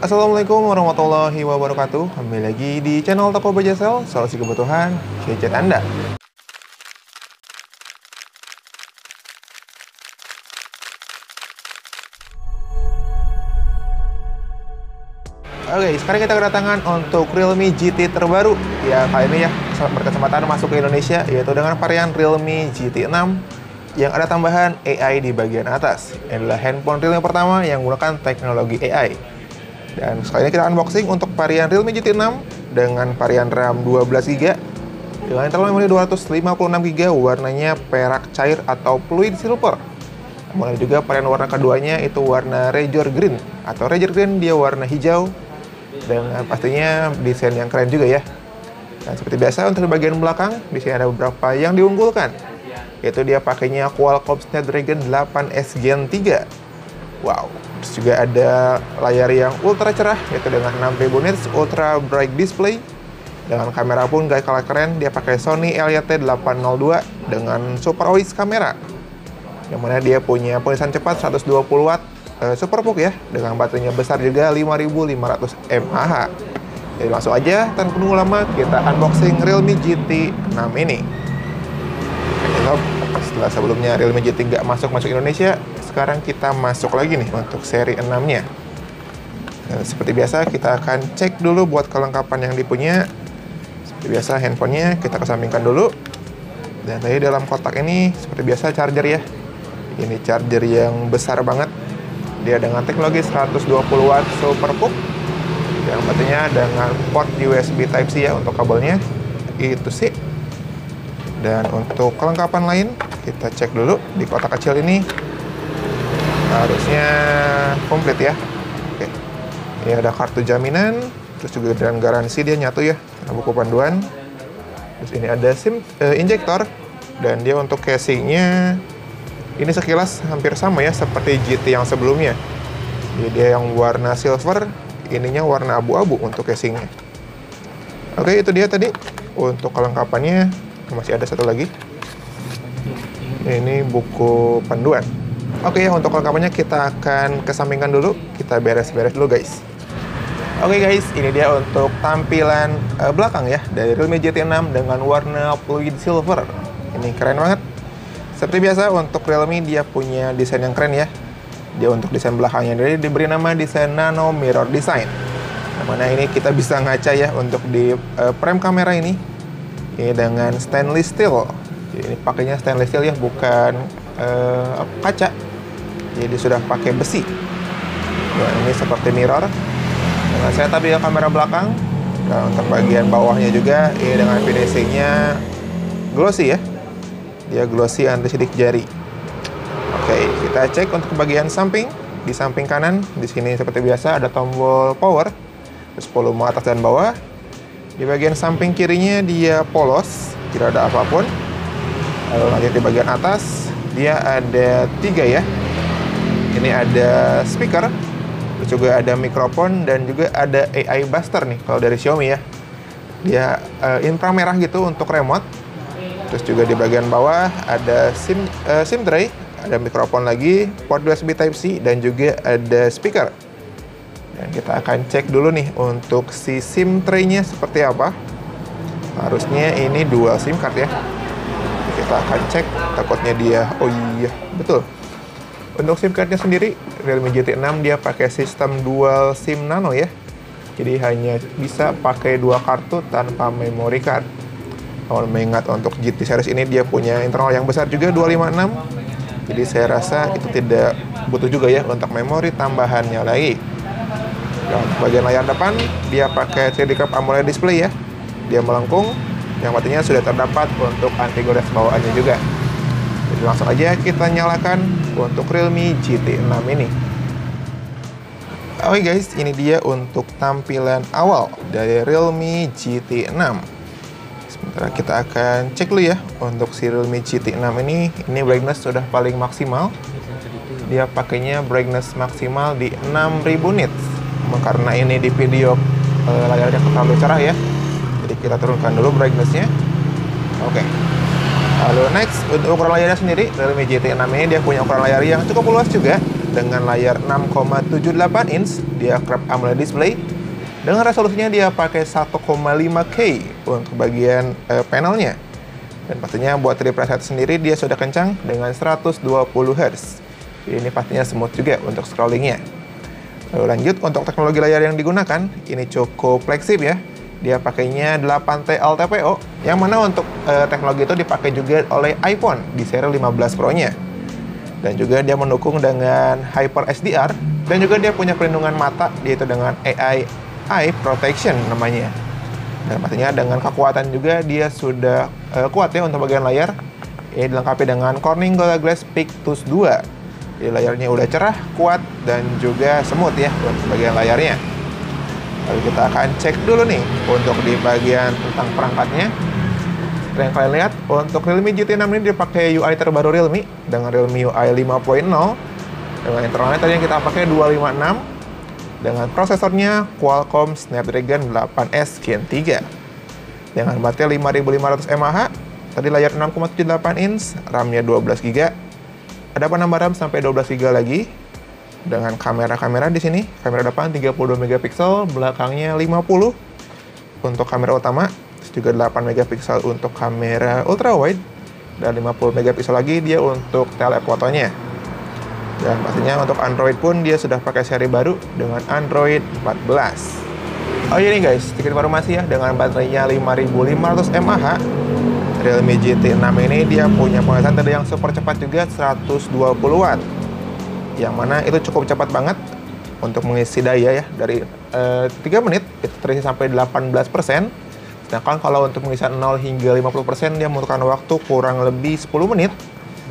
Assalamualaikum warahmatullahi wabarakatuh. Kembali lagi di channel Toko Bajasel, solusi kebutuhan gadget Anda. Oke, sekarang kita kedatangan untuk Realme GT terbaru. Ya, kali ini ya berkesempatan masuk ke Indonesia, yaitu dengan varian Realme GT 6 yang ada tambahan AI di bagian atas. Ini adalah handphone Realme pertama yang menggunakan teknologi AI. Dan sekali ini kita unboxing untuk varian Realme GT 6 dengan varian RAM 12GB dengan internal memori 256GB, warnanya perak cair atau fluid silver. Kemudian juga varian warna keduanya itu warna Razor Green atau Razor Green, dia warna hijau dengan pastinya desain yang keren juga ya. Dan seperti biasa untuk di bagian belakang di sini ada beberapa yang diunggulkan, yaitu dia pakainya Qualcomm Snapdragon 8S Gen 3. Wow, terus juga ada layar yang ultra cerah yaitu dengan 6000 nits ultra bright display. Dengan kamera pun gak kalah keren, dia pakai Sony LYT802 dengan super OIS kamera, yang mana dia punya pengisian cepat 120 watt SuperVOOC ya, dengan baterainya besar juga 5500 mAh. Jadi langsung aja tanpa menunggu lama kita unboxing Realme GT 6 ini. Setelah sebelumnya Realme GT nggak masuk Indonesia, sekarang kita masuk lagi nih untuk seri 6-nya. Seperti biasa kita akan cek dulu buat kelengkapan yang dipunya. Seperti biasa handphonenya kita kesampingkan dulu. Dan tadi dalam kotak ini seperti biasa charger ya. Ini charger yang besar banget. Dia dengan teknologi 120 watt SuperVOOC. Yang baterainya dengan port USB Type-C ya untuk kabelnya. Itu sih. Dan untuk kelengkapan lain kita cek dulu di kotak kecil ini. Harusnya komplit ya. Oke. Ini ada kartu jaminan, terus juga dengan garansi dia nyatu ya, ada buku panduan. Terus ini ada SIM injektor, dan dia untuk casingnya ini sekilas hampir sama ya seperti GT yang sebelumnya. Jadi dia yang warna silver, ininya warna abu-abu untuk casingnya. Oke, itu dia tadi untuk kelengkapannya. Masih ada satu lagi. Ini buku panduan. Oke, untuk kelengkapannya kita akan kesampingkan dulu. Kita beres-beres dulu guys. Oke guys, ini dia untuk tampilan belakang ya dari Realme GT 6 dengan warna fluid silver. Ini keren banget. Seperti biasa untuk Realme dia punya desain yang keren ya. Dia untuk desain belakangnya dari diberi nama desain Nano Mirror Design. Dimana ini kita bisa ngaca ya untuk di frame kamera ini. Ini dengan stainless steel. Jadi ini pakainya stainless steel ya, bukan kaca. Jadi sudah pakai besi. Nah, ini seperti mirror. Dengan saya tampil kamera belakang. Dan untuk bagian bawahnya juga ini dengan finishingnya glossy ya. Dia glossy anti sidik jari. Oke, kita cek untuk bagian samping. Di samping kanan, di sini seperti biasa ada tombol power, terus volume atas dan bawah. Di bagian samping kirinya dia polos, tidak ada apapun. Lalu lanjut di bagian atas, dia ada 3 ya. Ini ada speaker, terus juga ada mikrofon, dan juga ada AI Buster nih kalau dari Xiaomi ya. Dia inframerah gitu untuk remote. Terus juga di bagian bawah ada SIM tray, ada mikrofon lagi, port USB Type-C, dan juga ada speaker. Dan kita akan cek dulu nih untuk si SIM tray-nya seperti apa. Harusnya ini dual SIM card ya. Kita akan cek, takutnya dia, oh iya, betul. Untuk SIM card-nya sendiri, Realme GT 6 dia pakai sistem dual SIM nano ya. Jadi hanya bisa pakai 2 kartu tanpa memory card. Kalau mengingat untuk GT series ini dia punya internal yang besar juga 256. Jadi saya rasa itu tidak butuh juga ya untuk memori tambahannya lagi. Dan bagian layar depan dia pakai 3D Curve AMOLED display ya. Dia melengkung, yang artinya sudah terdapat untuk anti gores bawaannya juga. Jadi langsung aja kita nyalakan untuk Realme GT 6 ini. Oke guys, ini dia untuk tampilan awal dari Realme GT 6. Sementara kita akan cek dulu ya untuk si Realme GT 6 ini brightness sudah paling maksimal. Dia pakainya brightness maksimal di 6000 nits. Karena ini di video layarnya terlalu cerah ya. Jadi kita turunkan dulu brightnessnya. Oke. Lalu next untuk ukuran layarnya sendiri, Realme GT 6 ini dia punya ukuran layar yang cukup luas juga. dengan layar 6,78 inch, dia Curved AMOLED display. Dengan resolusinya dia pakai 1,5K untuk bagian panelnya. Dan pastinya buat refresh rate sendiri dia sudah kencang dengan 120 Hz. Ini pastinya smooth juga untuk scrollingnya. Lalu lanjut untuk teknologi layar yang digunakan, ini cukup fleksibel ya. Dia pakainya 8T LTPO, yang mana untuk teknologi itu dipakai juga oleh iPhone di seri 15 Pro-nya. Dan juga dia mendukung dengan Hyper SDR, dan juga dia punya perlindungan mata, yaitu dengan AI Eye Protection namanya. Dan pastinya dengan kekuatan juga dia sudah kuat ya untuk bagian layar. Ini dilengkapi dengan Corning Gorilla Glass Victus 2. Jadi layarnya udah cerah, kuat, dan juga smooth ya untuk bagian layarnya. Lalu kita akan cek dulu nih untuk di bagian tentang perangkatnya. Seperti yang kalian lihat, untuk Realme GT 6 ini dipakai UI terbaru Realme dengan Realme UI 5.0. Dengan internalnya tadi yang kita pakai 256. Dengan prosesornya Qualcomm Snapdragon 8S Gen 3. Dengan baterai 5500 mAh. Tadi layar 6,78 inch, RAM-nya 12GB. Ada penambah RAM sampai 12GB lagi. Dengan kamera di sini, kamera depan 32 megapiksel, belakangnya 50 untuk kamera utama, terus juga 8 megapiksel untuk kamera ultrawide, dan 50 megapiksel lagi dia untuk telefotonya. Dan pastinya untuk Android pun dia sudah pakai seri baru dengan Android 14. Oh iya nih guys, sedikit informasi ya, dengan baterainya 5500 mAh, Realme GT 6 ini dia punya pengecasan tadi yang super cepat juga 120 Watt. Yang mana itu cukup cepat banget untuk mengisi daya ya, dari 3 menit itu terisi sampai 18%. Sedangkan kalau untuk mengisi 0 hingga 50% dia membutuhkan waktu kurang lebih 10 menit.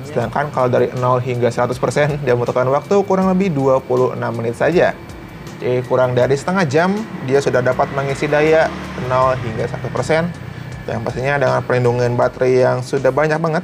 Sedangkan kalau dari 0 hingga 100% dia membutuhkan waktu kurang lebih 26 menit saja. Jadi kurang dari setengah jam dia sudah dapat mengisi daya 0 hingga 100%. Yang pastinya dengan perlindungan baterai yang sudah banyak banget.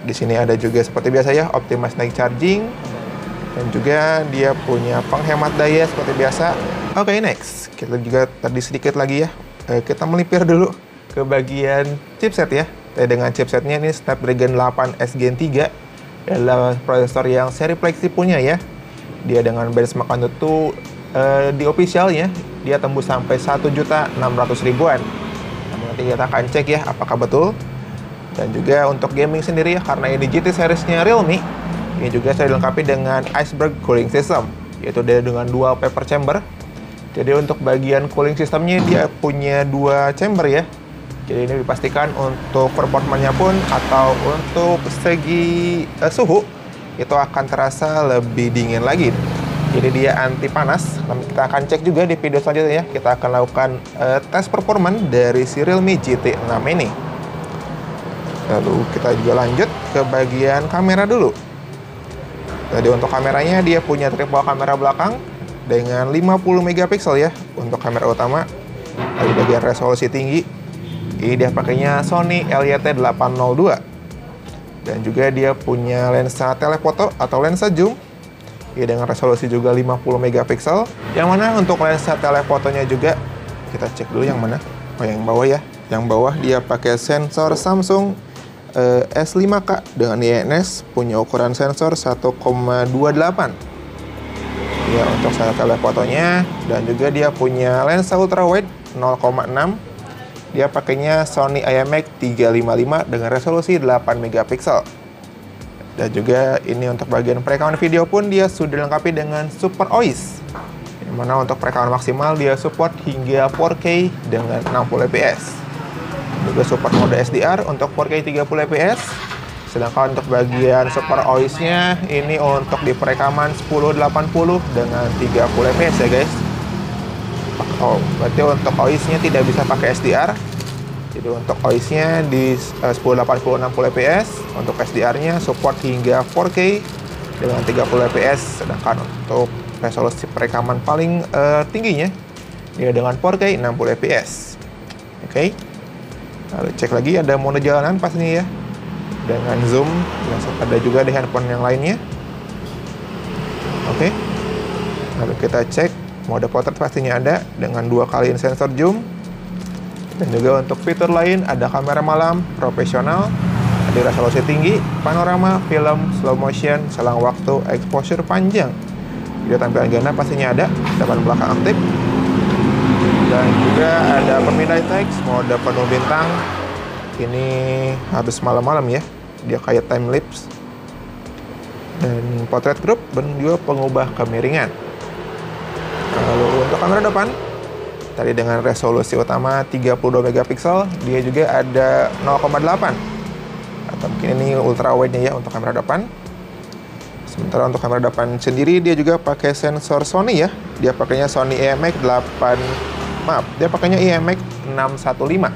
Di sini ada juga seperti biasa ya, optimize night charging. Dan juga dia punya penghemat daya seperti biasa. Oke, next. Kita juga tadi sedikit lagi ya. Kita melipir dulu ke bagian chipset ya. Dengan chipsetnya ini Snapdragon 8S Gen 3. Adalah prosesor yang seri flagship punya ya. Dia dengan benchmark Antutu di officialnya, dia tembus sampai 1.600.000-an. Namun nanti kita akan cek ya apakah betul. Dan juga untuk gaming sendiri ya, karena ini GT seriesnya Realme, ini juga saya dilengkapi dengan Iceberg Cooling System, yaitu dia dengan dual vapor chamber. Jadi untuk bagian cooling systemnya dia punya 2 chamber ya. Jadi ini dipastikan untuk performanya pun atau untuk segi suhu itu akan terasa lebih dingin lagi. Jadi dia anti panas. Kita akan cek juga di video selanjutnya ya. Kita akan lakukan tes performance dari si Realme GT 6 ini. Lalu kita juga lanjut ke bagian kamera dulu. Jadi untuk kameranya dia punya triple kamera belakang dengan 50 megapiksel ya untuk kamera utama. Lalu bagian resolusi tinggi, ini dia pakainya Sony LYT802. Dan juga dia punya lensa telefoto atau lensa zoom, ya dengan resolusi juga 50 megapiksel. Yang mana untuk lensa telefotonya juga kita cek dulu yang mana. Oh, yang bawah ya. Yang bawah dia pakai sensor Samsung S5K dengan IMX, punya ukuran sensor 1,28 ya untuk sensor telefotonya. Dan juga dia punya lensa ultrawide 0,6. Dia pakainya Sony IMX 355 dengan resolusi 8 megapiksel. Dan juga ini untuk bagian perekaman video pun dia sudah dilengkapi dengan Super OIS, yang mana untuk perekaman maksimal dia support hingga 4K dengan 60 fps. Juga support mode SDR untuk 4K 30 fps. Sedangkan untuk bagian Super OIS-nya ini untuk di perekaman 1080 dengan 30 fps ya guys. Oh, berarti untuk OIS-nya tidak bisa pakai SDR. Jadi untuk OIS-nya di 1080 60 fps. Untuk SDR-nya support hingga 4K dengan 30 fps. Sedangkan untuk resolusi perekaman paling tingginya dia dengan 4K 60 fps. Oke. Lalu cek lagi ada mode jalanan pastinya ya, dengan zoom, dan ada juga di handphone yang lainnya. Oke. Lalu kita cek mode portrait pastinya ada dengan 2 kali sensor zoom. Dan juga untuk fitur lain ada kamera malam profesional, mode resolusi tinggi, panorama, film, slow motion, selang waktu, exposure panjang. Video tampilan ganda pastinya ada, depan belakang aktif. Dan juga ada pemindai teks, mode penuh bintang. Ini harus malam-malam ya, dia kayak time lapse. Dan portrait group dan juga pengubah kemiringan. Lalu untuk kamera depan, tadi dengan resolusi utama 32 megapiksel, dia juga ada 0,8 atau mungkin ini ultra wide-nya ya untuk kamera depan. Sementara untuk kamera depan sendiri dia juga pakai sensor Sony ya. Dia pakainya Sony dia pakainya IMX615.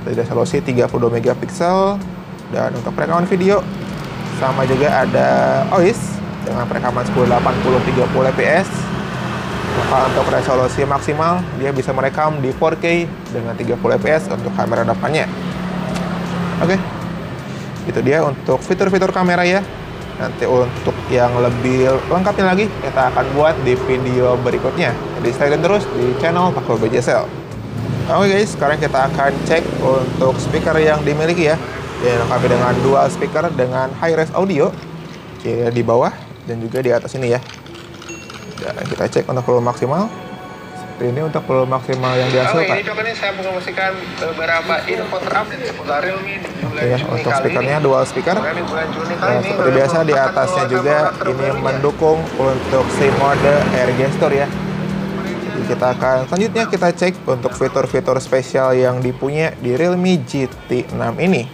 Dari resolusi 32 megapiksel, dan untuk perekaman video sama juga ada OIS dengan perekaman 1080 30 fps. Maka untuk resolusi maksimal dia bisa merekam di 4K dengan 30 fps untuk kamera depannya. Oke. Itu dia untuk fitur-fitur kamera ya. Nanti untuk yang lebih lengkapnya lagi kita akan buat di video berikutnya. Jadi stay tune terus di channel Pak Lul BJSL. Oke guys, sekarang kita akan cek untuk speaker yang dimiliki ya. Yang dilengkapi dengan dual speaker dengan high res audio di bawah dan juga di atas ini ya. Dan kita cek untuk volume maksimal. Seperti ini untuk volume maksimal yang dihasilkan. Ini juga nih saya promosikan beberapa info terupdate seputar Realme di bulan ya, Juni untuk kali speakernya ini. dual speaker. Seperti biasa di atasnya juga ini mendukung untuk si mode air gesture ya. Jadi kita akan selanjutnya kita cek untuk fitur-fitur spesial yang dipunya di Realme GT6 ini.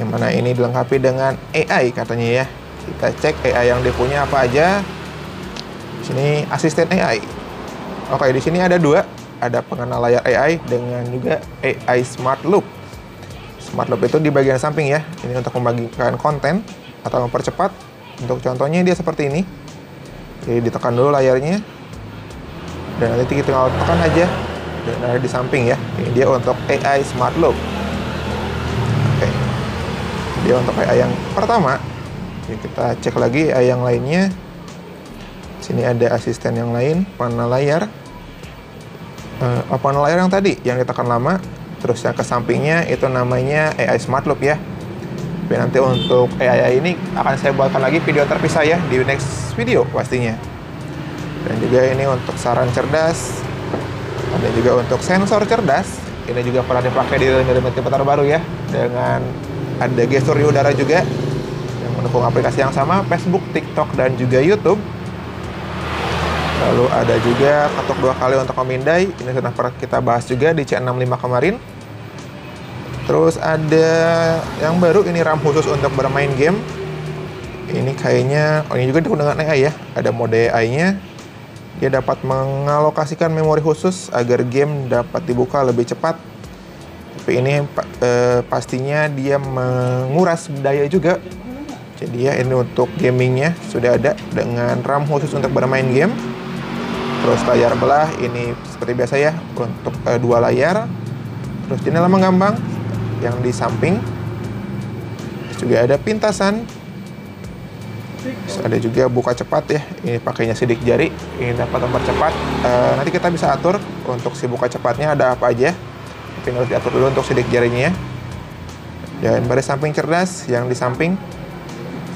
Yang mana ini dilengkapi dengan AI katanya ya. Kita cek AI yang dipunya apa aja. Di sini asisten AI. Oke, di sini ada dua, ada pengenal layar AI dengan juga AI Smart Loop. Smart Loop itu di bagian samping ya. Ini untuk membagikan konten atau mempercepat. Untuk contohnya dia seperti ini. Jadi ditekan dulu layarnya. Dan nanti kita tinggal tekan aja. Dan ada di samping ya. Ini dia untuk AI Smart Loop. Oke. Dia untuk AI yang pertama. Jadi kita cek lagi AI yang lainnya. Sini ada asisten yang lain, panel layar. Panel layar yang tadi yang ditekan lama, terus yang ke sampingnya itu namanya AI Smart Loop ya. Tapi nanti untuk AI ini akan saya buatkan lagi video terpisah ya di next video pastinya. Dan juga ini untuk saran cerdas, ada juga untuk sensor cerdas. Ini juga pernah dipakai di Realme tipe terbaru ya, dengan ada gestur di udara juga yang mendukung aplikasi yang sama, Facebook, TikTok, dan juga YouTube. Lalu ada juga ketuk 2 kali untuk memindai. Ini sudah pernah kita bahas juga di C65 kemarin. Terus ada yang baru, ini RAM khusus untuk bermain game. Ini kayaknya, ini juga digunakan AI ya. Ada mode AI-nya. Dia dapat mengalokasikan memori khusus agar game dapat dibuka lebih cepat. Tapi ini pastinya dia menguras daya juga. Jadi ya ini untuk gamingnya sudah ada dengan RAM khusus untuk bermain game. Terus layar belah ini seperti biasa ya untuk 2 layar. Terus jendela menggambang yang di samping. Terus juga ada pintasan. Terus ada juga buka cepat ya. Ini pakainya sidik jari. Ini dapat mempercepat. Nanti kita bisa atur untuk si buka cepatnya ada apa aja. Tapi harus diatur dulu untuk sidik jarinya ya. Dan baris samping cerdas yang di samping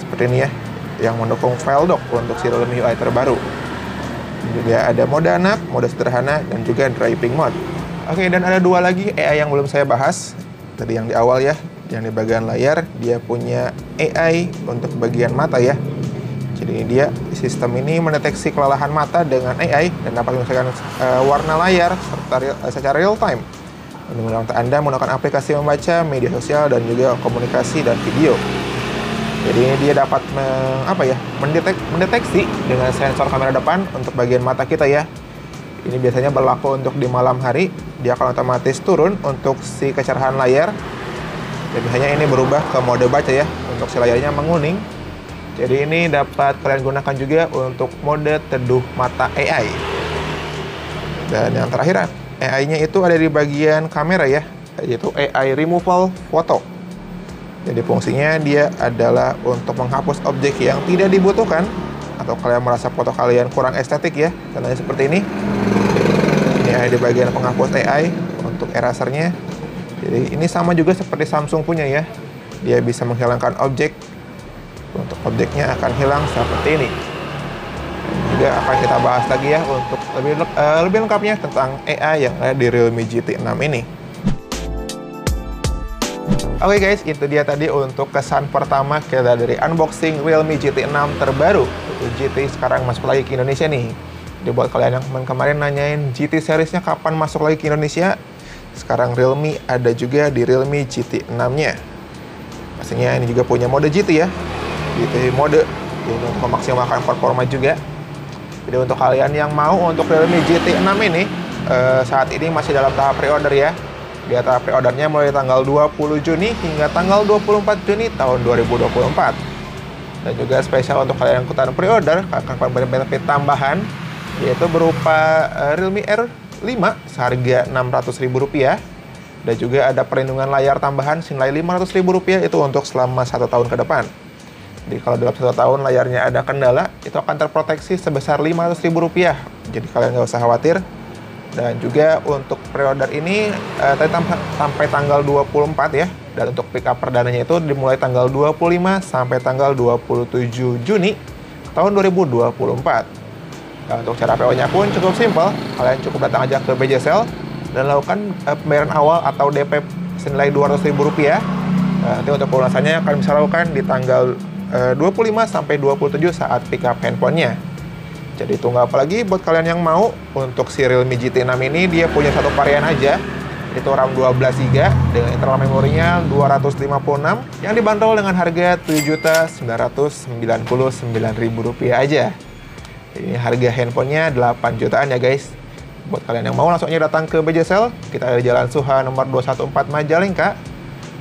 seperti ini ya, yang mendukung file dock untuk si Realme UI terbaru. Juga ada mode anak, mode sederhana, dan juga driving mode. Oke, dan ada 2 lagi AI yang belum saya bahas. Tadi yang di awal ya, yang di bagian layar, dia punya AI untuk bagian mata ya. Jadi dia sistem ini mendeteksi kelelahan mata dengan AI dan dapat menyelesaikan warna layar secara real time. Memudahkan Anda menggunakan aplikasi membaca, media sosial, dan juga komunikasi dan video. Jadi ini dia dapat mendeteksi dengan sensor kamera depan untuk bagian mata kita ya. Ini biasanya berlaku untuk di malam hari. Dia akan otomatis turun untuk si kecerahan layar. Dan biasanya ini berubah ke mode baca ya, untuk si layarnya menguning. Jadi ini dapat kalian gunakan juga untuk mode teduh mata AI. Dan yang terakhir, AI-nya itu ada di bagian kamera ya, yaitu AI Removal Photo. Jadi fungsinya dia adalah untuk menghapus objek yang tidak dibutuhkan atau kalian merasa foto kalian kurang estetik ya, contohnya seperti ini. Ini ada di bagian penghapus AI untuk erasernya. Jadi ini sama juga seperti Samsung punya ya. dia bisa menghilangkan objek. Untuk objeknya akan hilang seperti ini. Juga akan kita bahas lagi ya untuk lebih lengkapnya tentang AI yang ada di Realme GT 6 ini. Oke guys, itu dia tadi untuk kesan pertama kita dari unboxing Realme GT 6 terbaru. Itu GT sekarang masuk lagi ke Indonesia nih. Jadi buat kalian yang kemarin nanyain GT seriesnya kapan masuk lagi ke Indonesia, sekarang Realme ada juga di Realme GT 6-nya. Pastinya ini juga punya mode GT ya. GT mode ini untuk memaksimalkan performa juga. Jadi untuk kalian yang mau untuk Realme GT 6 ini saat ini masih dalam tahap pre-order ya. Di tahap pre-ordernya mulai tanggal 20 Juni hingga tanggal 24 Juni tahun 2024. Dan juga spesial untuk kalian yang ikutan pre-order akan benefit tambahan, yaitu berupa Realme R5 seharga Rp600.000. Dan juga ada perlindungan layar tambahan senilai Rp500.000 itu untuk selama 1 tahun ke depan. Jadi kalau dalam 1 tahun layarnya ada kendala, itu akan terproteksi sebesar Rp500.000. Jadi kalian nggak usah khawatir. Dan juga untuk pre-order ini tadi sampai tanggal 24 ya. Dan untuk pick up perdananya itu dimulai tanggal 25 sampai tanggal 27 Juni tahun 2024. Dan untuk cara PO-nya pun cukup simpel. Kalian cukup datang aja ke BJ Sale dan lakukan pembayaran awal atau DP senilai Rp200.000. Nanti untuk pelunasannya kalian bisa lakukan di tanggal 25 sampai 27 saat pick up handphonenya. Jadi tunggu apa lagi buat kalian yang mau. Untuk si Realme GT 6 ini dia punya satu varian aja, itu RAM 12GB dengan internal memorinya 256 yang dibanderol dengan harga Rp7.999.000 aja. Ini harga handphonenya 8 jutaan ya guys. Buat kalian yang mau langsung aja datang ke BJ Sale. Kita ada di Jalan Suha nomor 214 Majalengka.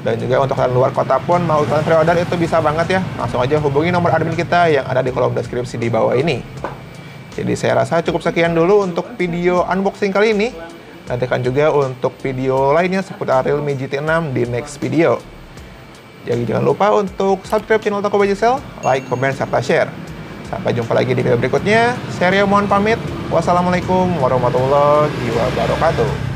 Dan juga untuk kalian luar kota pun mau kalian pre-order itu bisa banget ya. Langsung aja hubungi nomor admin kita yang ada di kolom deskripsi di bawah ini. Jadi saya rasa cukup sekian dulu untuk video unboxing kali ini. Nantikan juga untuk video lainnya seputar Realme GT 6 di next video. Jadi jangan lupa untuk subscribe channel Toko BJ Sale, like, comment, serta share. Sampai jumpa lagi di video berikutnya. Saya Rio mohon pamit. Wassalamualaikum warahmatullahi wabarakatuh.